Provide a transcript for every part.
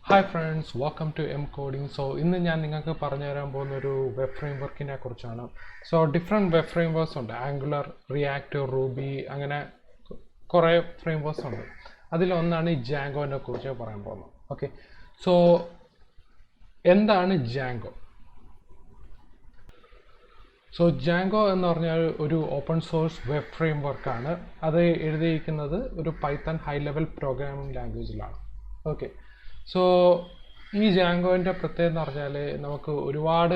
Hi friends, welcome to MKoding. So ഇന്ന് ഞാൻ നിങ്ങൾക്ക് പറഞ്ഞു തരാൻ പോകുന്ന ഒരു വെബ് ഫ്രെയിംവർക്കിനെ കുറിച്ചാണ്. സോ ഡിഫറെൻറ്റ് വെബ് ഫ്രെയിംവർക്ക്സ് ഉണ്ട്. ആംഗുലർ, റിയാക്ട്, റൂബി, അങ്ങനെ കുറേ ഫ്രെയിംവർക്ക്സ് ഉണ്ട്. അതിലൊന്നാണ് ഈ ജാങ്കോനെ കുറിച്ച് പറയാൻ പോകുന്നത്. ഓക്കെ, സോ എന്താണ് ജാങ്കോ? സോ ജാങ്കോ എന്ന് പറഞ്ഞാൽ ഒരു ഓപ്പൺ സോഴ്സ് വെബ് ഫ്രെയിംവർക്കാണ്. അത് എഴുതിയിരിക്കുന്നത് ഒരു പൈത്തൺ ഹൈ ലെവൽ പ്രോഗ്രാമിംഗ് ലാംഗ്വേജിലാണ്. ഓക്കെ, സോ ഈ ജാങ്കോൻ്റെ പ്രത്യേകത എന്ന് പറഞ്ഞാൽ നമുക്ക് ഒരുപാട്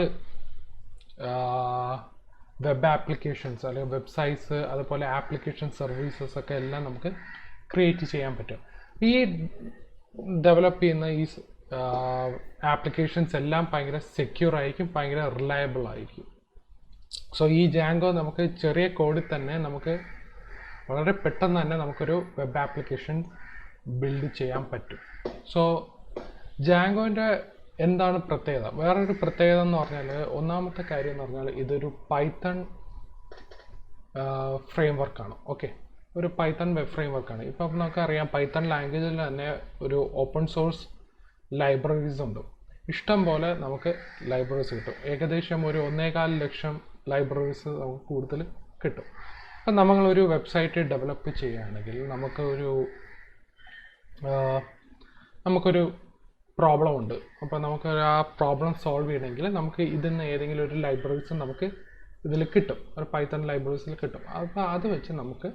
വെബ് ആപ്ലിക്കേഷൻസ് അല്ലെങ്കിൽ വെബ്സൈറ്റ്സ്, അതുപോലെ ആപ്ലിക്കേഷൻ സർവീസസ് ഒക്കെ എല്ലാം നമുക്ക് ക്രിയേറ്റ് ചെയ്യാൻ പറ്റും. ഈ ഡെവലപ്പ് ചെയ്യുന്ന ഈ ആപ്ലിക്കേഷൻസ് എല്ലാം ഭയങ്കര സെക്യൂർ ആയിരിക്കും, ഭയങ്കര റിലയബിൾ ആയിരിക്കും. സോ ഈ ജാങ്കോ നമുക്ക് ചെറിയ കോഡിൽ തന്നെ നമുക്ക് വളരെ പെട്ടെന്ന് തന്നെ നമുക്കൊരു വെബ് ആപ്ലിക്കേഷൻ ബിൽഡ് ചെയ്യാൻ പറ്റും. സോ ജാങ്കോൻ്റെ എന്താണ് പ്രത്യേകത? വേറൊരു പ്രത്യേകത എന്ന് പറഞ്ഞാൽ, ഒന്നാമത്തെ കാര്യം എന്ന് പറഞ്ഞാൽ ഇതൊരു പൈത്തൺ ഫ്രെയിംവർക്കാണ്. ഓക്കെ, ഒരു പൈത്തൺ വെബ് ഫ്രെയിംവർക്കാണ്. ഇപ്പം നമുക്കറിയാം പൈത്തൺ ലാംഗ്വേജിൽ തന്നെ ഒരു ഓപ്പൺ സോഴ്സ് ലൈബ്രറീസ് ഉണ്ട്. ഇഷ്ടം പോലെ നമുക്ക് ലൈബ്രറീസ് കിട്ടും. ഏകദേശം ഒരു 1.25 ലക്ഷം ലൈബ്രറീസ് നമുക്ക് കൂടുതൽ കിട്ടും. അപ്പം നമ്മളൊരു വെബ്സൈറ്റ് ഡെവലപ്പ് ചെയ്യുകയാണെങ്കിൽ നമുക്കൊരു പ്രോബ്ലം ഉണ്ട്. അപ്പോൾ നമുക്ക് ആ പ്രോബ്ലം സോൾവ് ചെയ്യണമെങ്കിൽ നമുക്ക് ഇതിൽ നിന്ന് ഏതെങ്കിലും ഒരു ലൈബ്രറീസ് നമുക്ക് ഇതിൽ കിട്ടും, ഒരു പൈത്തൺ ലൈബ്രറീസിൽ കിട്ടും. അപ്പോൾ അത് വെച്ച് നമുക്ക്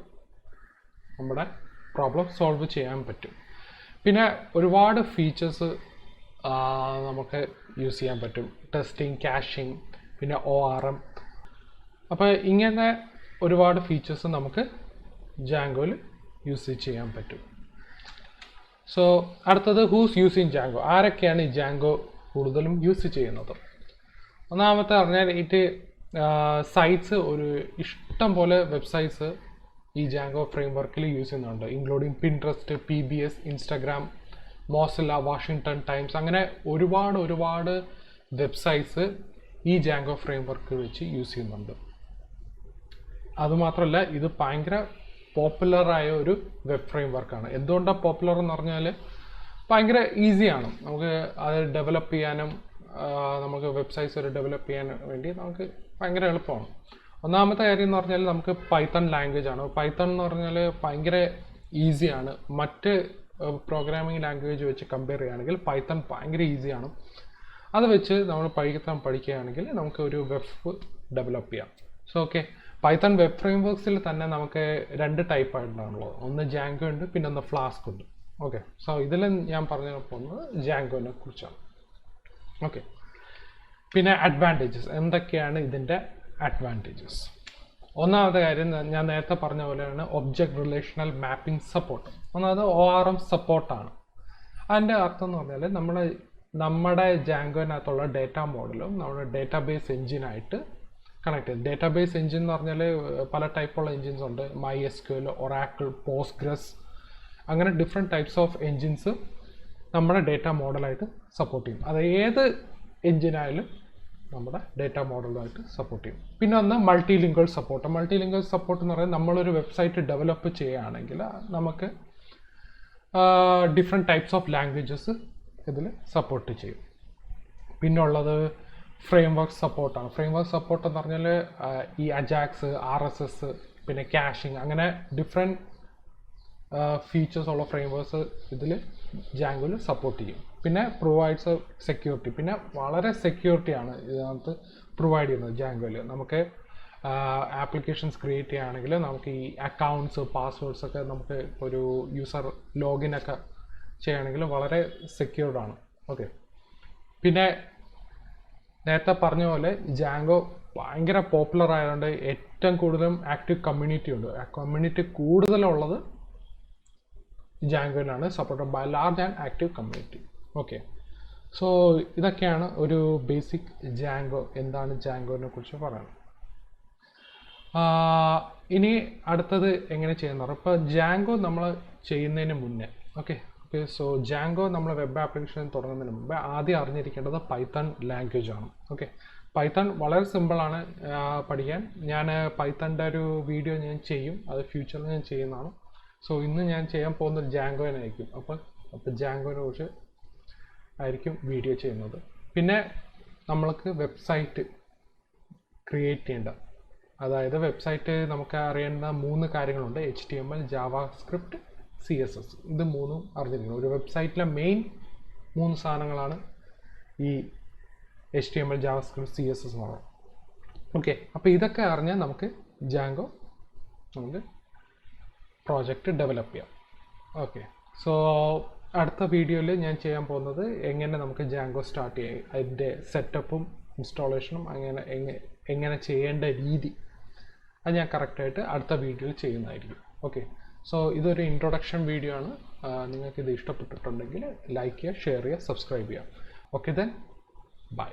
നമ്മുടെ പ്രോബ്ലം സോൾവ് ചെയ്യാൻ പറ്റും. പിന്നെ ഒരുപാട് ഫീച്ചേഴ്സ് നമുക്ക് യൂസ് ചെയ്യാൻ പറ്റും. ടെസ്റ്റിംഗ്, കാഷിംഗ്, പിന്നെ ORM. അപ്പോൾ ഇങ്ങനെ ഒരുപാട് ഫീച്ചേഴ്സ് നമുക്ക് ജാങ്കോയിൽ യൂസ് ചെയ്യാൻ പറ്റും. സോ അടുത്തത്, ഹൂസ് യൂസിങ് ജാങ്കോ? ആരൊക്കെയാണ് ഈ ജാങ്കോ കൂടുതലും യൂസ് ചെയ്യുന്നത്? ഒന്നാമത്തെ പറഞ്ഞാൽ സൈറ്റ്സ്, ഒരു ഇഷ്ടം പോലെ വെബ്സൈറ്റ്സ് ഈ ജാങ്കോ ഫ്രെയിംവർക്കിൽ യൂസ് ചെയ്യുന്നുണ്ട്. Including Pinterest, PBS, Instagram, Mozilla, Washington times, അങ്ങനെ ഒരുപാട് വെബ്സൈറ്റ്സ് ഈ ജാങ്കോ ഫ്രെയിംവർക്ക് വെച്ച് യൂസ് ചെയ്യുന്നുണ്ട്. അതുമാത്രമല്ല, ഇത് ഭയങ്കര പോപ്പുലറായ ഒരു വെബ് ഫ്രെയിംവർക്കാണ്. എന്തുകൊണ്ടാണ് പോപ്പുലർ എന്ന് പറഞ്ഞാൽ ഭയങ്കര ഈസിയാണ്. നമുക്ക് അത് ഡെവലപ്പ് ചെയ്യാനും നമുക്ക് വെബ്സൈറ്റ്സ് ഒരു ഡെവലപ്പ് ചെയ്യാൻ വേണ്ടി നമുക്ക് ഭയങ്കര എളുപ്പമാണ്. ഒന്നാമത്തെ കാര്യം എന്ന് പറഞ്ഞാൽ നമുക്ക് പൈത്തൺ ലാംഗ്വേജ് ആണ്. പൈത്തൺ എന്ന് പറഞ്ഞാൽ ഭയങ്കര ഈസിയാണ്. മറ്റ് പ്രോഗ്രാമിംഗ് ലാംഗ്വേജ് വെച്ച് കമ്പയർ ചെയ്യുകയാണെങ്കിൽ പൈത്തൺ ഭയങ്കര ഈസിയാണ്. അത് വെച്ച് നമ്മൾ പഠിക്കുകയാണെങ്കിൽ നമുക്ക് ഒരു വെബ് ഡെവലപ്പ് ചെയ്യാം. സോ ഓക്കെ, പൈത്തൺ വെബ് ഫ്രെയിംവർക്സിൽ തന്നെ നമുക്ക് 2 ടൈപ്പായിട്ടാണുള്ളത്. ഒന്ന് ജാങ്കോ ഉണ്ട്, പിന്നെ ഒന്ന് ഫ്ലാസ്ക് ഉണ്ട്. ഓക്കെ, സോ ഇതിൽ ഞാൻ പറഞ്ഞു പോകുന്നത് ജാങ്കോനെ കുറിച്ചാണ്. ഓക്കെ, പിന്നെ അഡ്വാൻറ്റേജസ് എന്തൊക്കെയാണ്? ഇതിൻ്റെ അഡ്വാൻറ്റേജസ്, ഒന്നാമത്തെ കാര്യം ഞാൻ നേരത്തെ പറഞ്ഞ പോലെയാണ് ഒബ്ജക്റ്റ് റിലേഷണൽ മാപ്പിംഗ് സപ്പോർട്ട്. ഒന്നാമത് ORM സപ്പോർട്ടാണ്. അതിൻ്റെ അർത്ഥം എന്ന് പറഞ്ഞാൽ നമ്മുടെ ജാങ്കോനകത്തുള്ള ഡേറ്റ മോഡലും നമ്മുടെ ഡേറ്റാബേസ് എഞ്ചിനായിട്ട് കണക്ട് ചെയ്ത്. ഡേറ്റാബേസ് എഞ്ചിൻ എന്ന് പറഞ്ഞാൽ പല ടൈപ്പുള്ള എഞ്ചിൻസ് ഉണ്ട്. MySQL, Oracle, Postgres, അങ്ങനെ ഡിഫറെൻറ്റ് ടൈപ്സ് ഓഫ് എഞ്ചിൻസ് നമ്മുടെ ഡേറ്റ മോഡലായിട്ട് സപ്പോർട്ട് ചെയ്യും. അത് ഏത് എഞ്ചിനായാലും നമ്മുടെ ഡേറ്റ മോഡലുമായിട്ട് സപ്പോർട്ട് ചെയ്യും. പിന്നെ ഒന്ന് multi lingual support. Multi lingual support എന്ന് പറയുന്നത് നമ്മളൊരു വെബ്സൈറ്റ് ഡെവലപ്പ് ചെയ്യുകയാണെങ്കിൽ നമുക്ക് ഡിഫറെൻറ്റ് ടൈപ്സ് ഓഫ് ലാംഗ്വേജസ് ഇതിൽ സപ്പോർട്ട് ചെയ്യും. പിന്നെ ഉള്ളത് ഫ്രെയിംവർക്ക് സപ്പോർട്ടാണ്. ഫ്രെയിംവർക്ക് സപ്പോർട്ട് എന്ന് പറഞ്ഞാൽ ഈ അജാക്സ്, RSS, പിന്നെ കാഷിംഗ്, അങ്ങനെ ഡിഫറെൻറ്റ് ഫീച്ചേഴ്സ് ഉള്ള ഫ്രെയിംവർക്ക്സ് ഇതിൽ ജാങ്കോയിൽ സപ്പോർട്ട് ചെയ്യും. പിന്നെ പ്രൊവൈഡ്സ് സെക്യൂരിറ്റി. പിന്നെ വളരെ സെക്യൂരിറ്റിയാണ് ഇതിനകത്ത് പ്രൊവൈഡ് ചെയ്യുന്നത് ജാങ്കോയിൽ. നമുക്ക് ആപ്ലിക്കേഷൻസ് ക്രിയേറ്റ് ചെയ്യുകയാണെങ്കിൽ നമുക്ക് ഈ അക്കൗണ്ട്സ്, പാസ്വേഡ്സ് ഒക്കെ നമുക്ക് ഒരു യൂസർ ലോഗിനൊക്കെ ചെയ്യുകയാണെങ്കിൽ വളരെ സെക്യൂർഡാണ്. ഓക്കെ, പിന്നെ നേരത്തെ പറഞ്ഞ പോലെ ജാങ്കോ ഭയങ്കര പോപ്പുലർ ആയതുകൊണ്ട് ഏറ്റവും കൂടുതലും ആക്റ്റീവ് കമ്മ്യൂണിറ്റി ഉണ്ട്. ആ കമ്മ്യൂണിറ്റി കൂടുതലുള്ളത് ജാങ്കോയിലാണ്, supported by large and active community. Okay, so ഇതൊക്കെയാണ് ഒരു ബേസിക് ജാങ്കോ. എന്താണ് ജാങ്കോനെ കുറിച്ച് പറയുന്നത്. ഇനി അടുത്തത് എങ്ങനെ ചെയ്യുന്നത്? ഇപ്പോൾ ജാങ്കോ നമ്മൾ ചെയ്യുന്നതിന് മുന്നേ, ഓക്കെ, സോ ജാങ്കോ നമ്മൾ വെബ് ആപ്ലിക്കേഷൻ തുടങ്ങുന്നതിന് മുമ്പ് ആദ്യം അറിഞ്ഞിരിക്കേണ്ടത് പൈത്തൺ ലാംഗ്വേജ് ആണ്. ഓക്കെ, പൈത്തൺ വളരെ സിമ്പിളാണ് പഠിക്കാൻ. ഞാൻ പൈത്തണിൻ്റെ ഒരു വീഡിയോ ഞാൻ ചെയ്യും, അത് ഫ്യൂച്ചറിൽ ഞാൻ ചെയ്യുന്നതാണ്. സോ ഇന്ന് ഞാൻ ചെയ്യാൻ പോകുന്നത് ജാങ്കോനായിരിക്കും. അപ്പോൾ ജാങ്കോനെ കുറിച്ച് ആയിരിക്കും വീഡിയോ ചെയ്യുന്നത്. പിന്നെ നമ്മൾക്ക് വെബ്സൈറ്റ് ക്രിയേറ്റ് ചെയ്യേണ്ട, അതായത് വെബ്സൈറ്റ് നമുക്ക് അറിയേണ്ട 3 കാര്യങ്ങളുണ്ട്: HTML, ജാവാസ്ക്രിപ്റ്റ്, CSS. ഇത് 3ഉം അറിഞ്ഞിരിക്കണം. ഒരു വെബ്സൈറ്റിലെ മെയിൻ 3 സാധനങ്ങളാണ് ഈ HTML, ജാവാസ്ക്രിപ്റ്റ്, CSS എന്ന് പറയുന്നത്. ഓക്കെ, അപ്പോൾ ഇതൊക്കെ അറിഞ്ഞാൽ നമുക്ക് ജാങ്കോ നമുക്ക് പ്രോജക്റ്റ് ഡെവലപ്പ് ചെയ്യാം. ഓക്കെ, സോ അടുത്ത വീഡിയോയിൽ ഞാൻ ചെയ്യാൻ പോകുന്നത് എങ്ങനെ നമുക്ക് ജാങ്കോ സ്റ്റാർട്ട് ചെയ്യാം, അതിൻ്റെ സെറ്റപ്പും ഇൻസ്റ്റാളേഷനും എങ്ങനെ ചെയ്യേണ്ട രീതി, അത് ഞാൻ കറക്റ്റായിട്ട് അടുത്ത വീഡിയോയിൽ ചെയ്യുന്നതായിരിക്കും. ഓക്കെ, സോ ഇതൊരു ഇൻട്രൊഡക്ഷൻ വീഡിയോ ആണ്. നിങ്ങൾക്കിത് ഇഷ്ടപ്പെട്ടിട്ടുണ്ടെങ്കിൽ ലൈക്ക് ചെയ്യുക, ഷെയർ ചെയ്യുക, സബ്സ്ക്രൈബ് ചെയ്യുക. Okay, then bye.